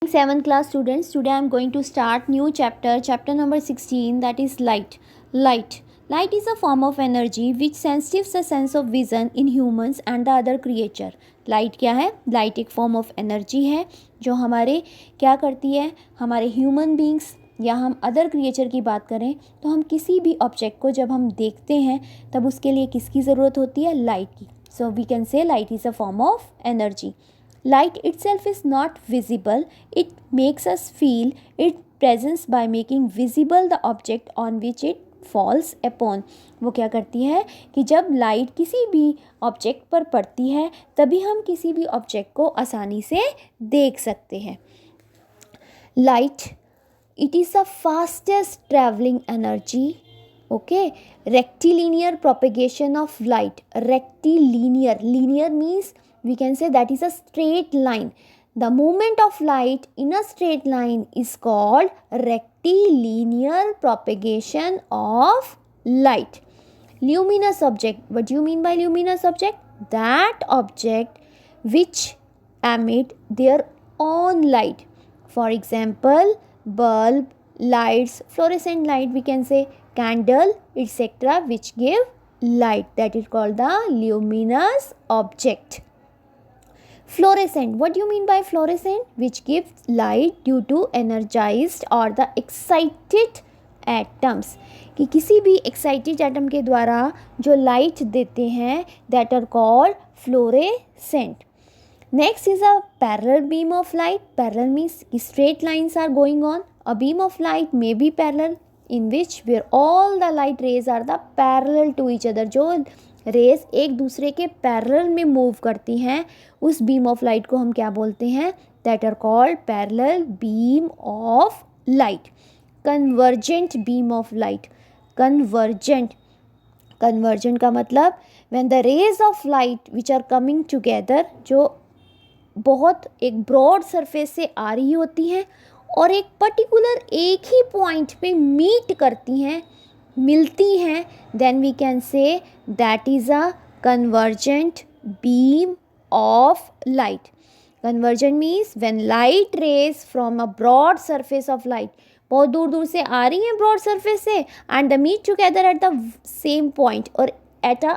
7th class students, today I am going to start new chapter number 16, that is light is a form of energy which sensitives the sense of vision in humans and the other creature. Light क्या है? Light एक form of energy है जो हमारे क्या करती है, हमारे ह्यूमन बींग्स या हम अदर क्रिएचर की बात करें तो हम किसी भी ऑब्जेक्ट को जब हम देखते हैं तब उसके लिए किसकी ज़रूरत होती है? लाइट की. So we can say light is a form of energy. Light itself is not visible. It makes us feel its presence by making visible the object on which it falls upon. वो क्या करती है कि जब light किसी भी object पर पड़ती है तभी हम किसी भी ऑब्जेक्ट को आसानी से देख सकते हैं. Light, it is the fastest traveling energy. Okay, rectilinear propagation of light. Linear means we can say that is a straight line. The movement of light in a straight line is called rectilinear propagation of light. Luminous object. What do you mean by luminous object? That object which emit their own light. For example, bulb, lights, fluorescent light, we can say candle, etc., which give light. That is called the luminous object. Fluorescent. What do you mean by fluorescent? Which gives light due to energized or the excited atoms. कि किसी भी excited atom के द्वारा जो light देते हैं that are called fluorescent. Next is a parallel beam of light. Parallel means straight lines are going on. A beam of light may be parallel in which where all the light rays are the parallel to each other. जो race एक दूसरे के parallel में move करती हैं उस beam of light को हम क्या बोलते हैं? That are called parallel beam of light. Convergent beam of light. Convergent का मतलब when the rays of light which are coming together, जो बहुत एक ब्रॉड सरफेस से आ रही होती हैं और एक पर्टिकुलर एक ही पॉइंट पे मीट करती हैं, मिलती हैं, then we can say that is a convergent beam of light. Convergent means when light rays from a broad surface of light, बहुत दूर दूर से आ रही हैं ब्रॉड सरफेस से and they meet together at the same point और at a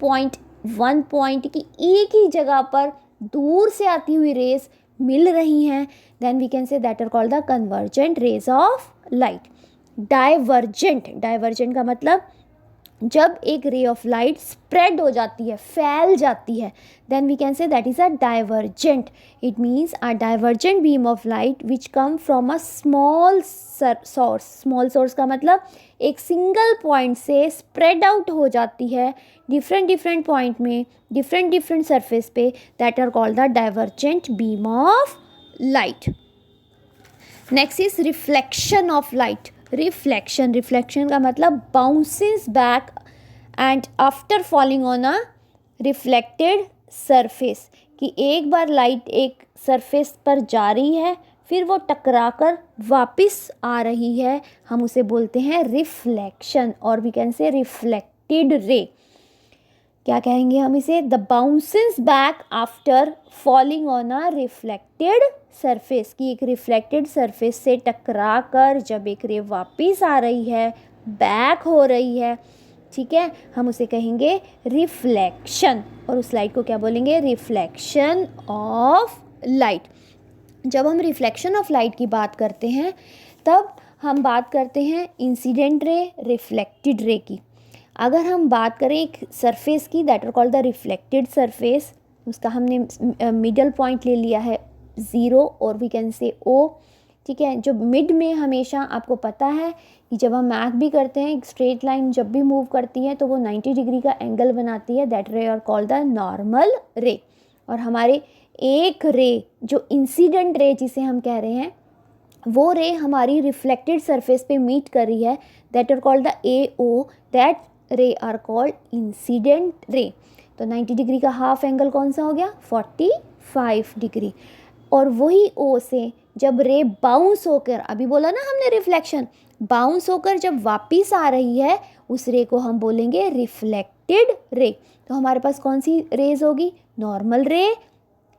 point, one point की एक ही जगह पर दूर से आती हुई रेस मिल रही हैं, then we can say that are called the convergent rays of light. Divergent का मतलब जब एक रे ऑफ लाइट स्प्रेड हो जाती है, फैल जाती है, then we can say that is a divergent. It means a divergent beam of light which come from a small source. Small source का मतलब एक सिंगल पॉइंट से स्प्रेड आउट हो जाती है डिफरेंट पॉइंट में, डिफरेंट सरफेस पे, that are called the divergent beam of light. Next is reflection of light. Reflection का मतलब bounces back and after falling on a reflected surface. कि एक बार लाइट एक सरफेस पर जा रही है फिर वो टकराकर वापस आ रही है, हम उसे बोलते हैं रिफ्लेक्शन. और वी कैन से रिफ्लेक्टेड रे. क्या कहेंगे हम इसे? The bounces back after falling on a reflected surface. की एक रिफ्लेक्टेड सरफेस से टकरा कर जब एक रे वापस आ रही है, बैक हो रही है, ठीक है, हम उसे कहेंगे रिफ्लेक्शन. और उस लाइट को क्या बोलेंगे? Reflection of light. जब हम रिफ्लेक्शन ऑफ लाइट की बात करते हैं तब हम बात करते हैं इंसिडेंट रे, रिफ्लेक्टेड रे की. अगर हम बात करें एक सरफेस की, that are called the reflected surface, उसका हमने मिडल पॉइंट ले लिया है 0 और वी कैन से O, ठीक है. जो मिड में हमेशा आपको पता है कि जब हम मैथ भी करते हैं, एक स्ट्रेट लाइन जब भी मूव करती है तो वो 90 डिग्री का एंगल बनाती है, that ray are called the normal रे. और हमारे एक रे जो इंसिडेंट रे जिसे हम कह रहे हैं वो रे हमारी रिफ्लेक्टेड सरफेस पे मीट कर रही है, that are called the AO. That ray are called incident ray. तो 90 डिग्री का हाफ एंगल कौन सा हो गया? 45 डिग्री. और वही O से जब रे बाउंस होकर, अभी बोला ना हमने रिफ्लेक्शन, बाउंस होकर जब वापस आ रही है उस रे को हम बोलेंगे रिफ्लेक्टेड रे. तो हमारे पास कौन सी रेज होगी? Normal ray,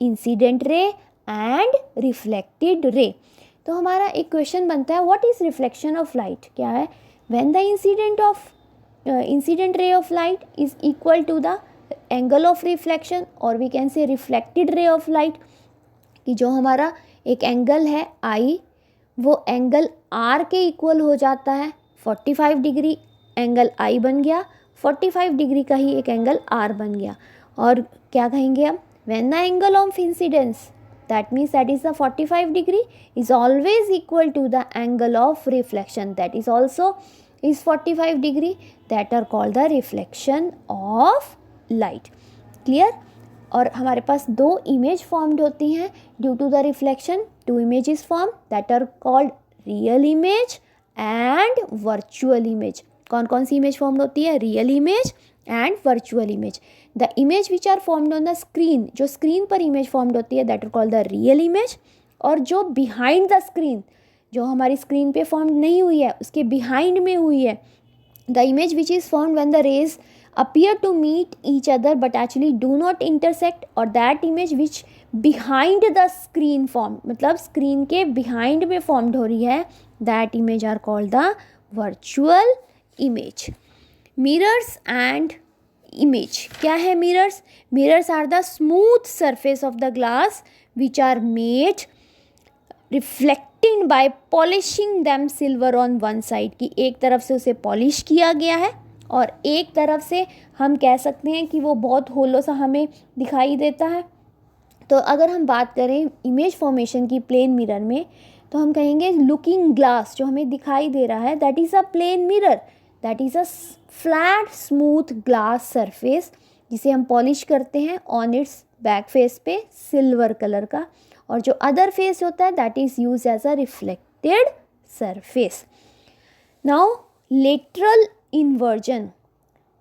incident ray and reflected ray. तो हमारा एक क्वेश्चन बनता है, what is reflection of light? क्या है? When the incident ray of light is equal to the angle of reflection, और we can say reflected ray of light, कि जो हमारा एक एंगल है आई, वो एंगल आर के इक्वल हो जाता है। 45 डिग्री एंगल आई बन गया, 45 डिग्री का ही एक एंगल आर बन गया। और क्या कहेंगे हम? When the angle of incidence, that means that is the 45 degree, is always equal to the angle of reflection, that is also is 45 degree, that are called the reflection of light. Clear? और हमारे पास दो image formed होती हैं due to the reflection. Two images form that are called real image and virtual image. कौन कौन सी image formed होती है? Real image and virtual image. The image which are formed on the screen, जो screen पर image formed होती है, that are called the real image. और जो बिहाइंड द स्क्रीन, जो हमारी स्क्रीन पे फॉर्म्ड नहीं हुई है, उसके बिहाइंड में हुई है, the image which is formed when the rays appear to meet each other but actually do not intersect, or that image which behind the screen form, मतलब स्क्रीन के behind में formed हो रही है, that image are called the virtual image. Mirrors and image. क्या है mirrors? Mirrors are the smooth surface of the glass which are made reflecting by polishing them silver on one side, कि एक तरफ से उसे पॉलिश किया गया है और एक तरफ से हम कह सकते हैं कि वो बहुत होलो सा हमें दिखाई देता है। तो अगर हम बात करें इमेज फॉर्मेशन की प्लेन मिरर में, तो हम कहेंगे लुकिंग ग्लास जो हमें दिखाई दे रहा है, that is a plane mirror, that is a flat smooth glass surface जिसे हम पॉलिश करते हैं ऑन इट्स बैक फेस पे सिल्वर कलर का, और जो अदर फेस होता है that is use as a reflected surface. Now lateral inversion.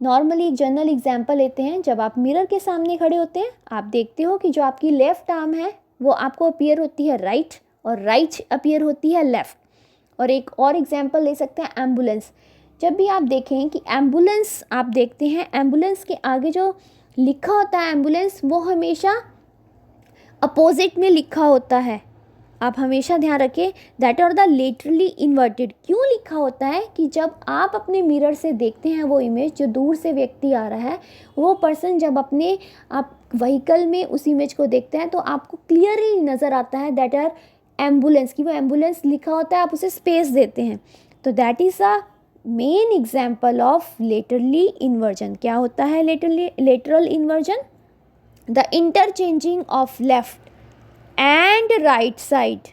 Normally एक जनरल एग्जांपल लेते हैं। जब आप मिरर के सामने खड़े होते हैं, आप देखते हो कि जो आपकी लेफ़्ट आर्म है वो आपको अपीयर होती है राइट, और राइट अपीयर होती है लेफ़्ट। और एक और एग्जांपल ले सकते हैं एम्बुलेंस। जब भी आप देखें कि एम्बुलेंस आप देखते हैं, एम्बुलेंस के आगे जो लिखा होता है एम्बुलेंस, वो हमेशा अपोजिट में लिखा होता है। आप हमेशा ध्यान रखें, that are the laterally inverted. क्यों लिखा होता है? कि जब आप अपने मिरर से देखते हैं वो इमेज, जो दूर से व्यक्ति आ रहा है, वो पर्सन जब अपने आप व्हीकल में उस इमेज को देखते हैं तो आपको क्लियरली नज़र आता है दैट आर एम्बुलेंस, कि वो एम्बुलेंस लिखा होता है, आप उसे स्पेस देते हैं। तो that is a main example of laterally inversion. क्या होता है lateral inversion? The interchanging of left and right side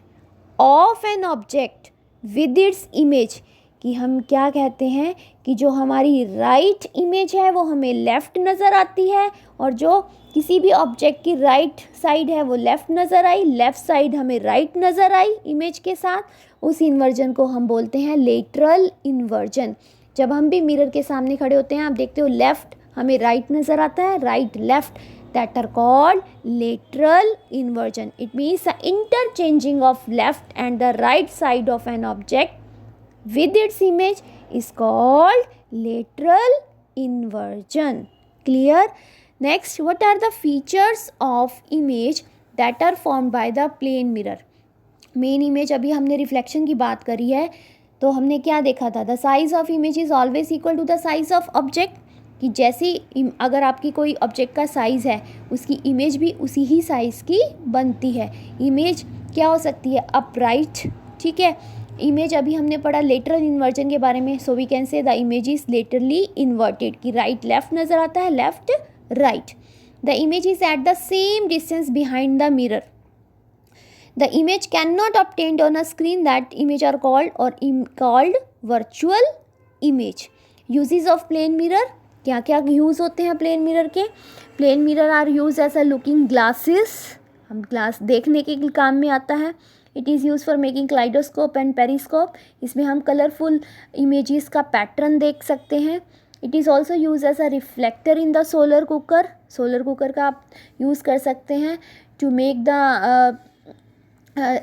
of an object with its image, कि हम क्या कहते हैं कि जो हमारी राइट इमेज है वो हमें लेफ़्ट नज़र आती है, और जो किसी भी ऑब्जेक्ट की राइट साइड है वो लेफ़्ट नज़र आई, लेफ़्ट साइड हमें राइट नज़र आई इमेज के साथ, उस इन्वर्जन को हम बोलते हैं लेटरल इन्वर्जन। जब हम भी मिरर के सामने खड़े होते हैं, आप देखते हो लेफ़्ट हमें राइट नज़र आता है, right left, that are called lateral inversion. It means the interchanging of left and the right side of an object with its image is called lateral inversion. Clear? Next, what are the features of image that are formed by the plane mirror? Main image, अभी हमने reflection की बात करी है, तो हमने क्या देखा था? The size of image is always equal to the size of object, कि जैसी अगर आपकी कोई ऑब्जेक्ट का साइज़ है, उसकी इमेज भी उसी ही साइज़ की बनती है। इमेज क्या हो सकती है? अपराइट, ठीक है। इमेज अभी हमने पढ़ा लेटरल इन्वर्जन के बारे में, so we can say the image is laterally inverted, कि राइट लेफ़्ट नज़र आता है, left right. The image is at the same distance behind the mirror. The image can not obtained on a screen, that image are called virtual image. Uses of plane mirror, क्या क्या use होते हैं plane mirror के? Plane mirror are use as a looking glasses, हम glass देखने के काम में आता है। It is use for making kaleidoscope and periscope, इसमें हम कलरफुल इमेजेस का पैटर्न देख सकते हैं। It is also use as a reflector in the solar cooker, solar cooker का आप यूज़ कर सकते हैं टू मेक द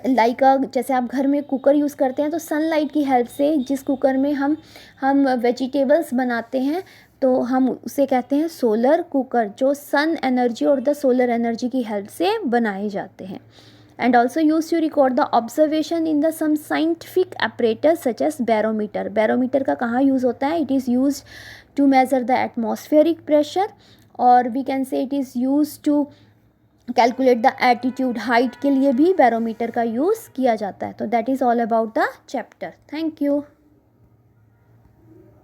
लाइक जैसे आप घर में कुकर यूज़ करते हैं तो सनलाइट की हेल्प से, जिस कुकर में हम वेजिटेबल्स बनाते हैं, तो हम उसे कहते हैं सोलर कुकर, जो सन एनर्जी और द सोलर एनर्जी की हेल्प से बनाए जाते हैं। and also used to record the observation in the some scientific apparatus such as barometer. Barometer का कहाँ use होता है? It is used to measure the atmospheric pressure, और we can say it is used to calculate the attitude, height के लिए भी barometer का use किया जाता है. तो that is all about the chapter. Thank you.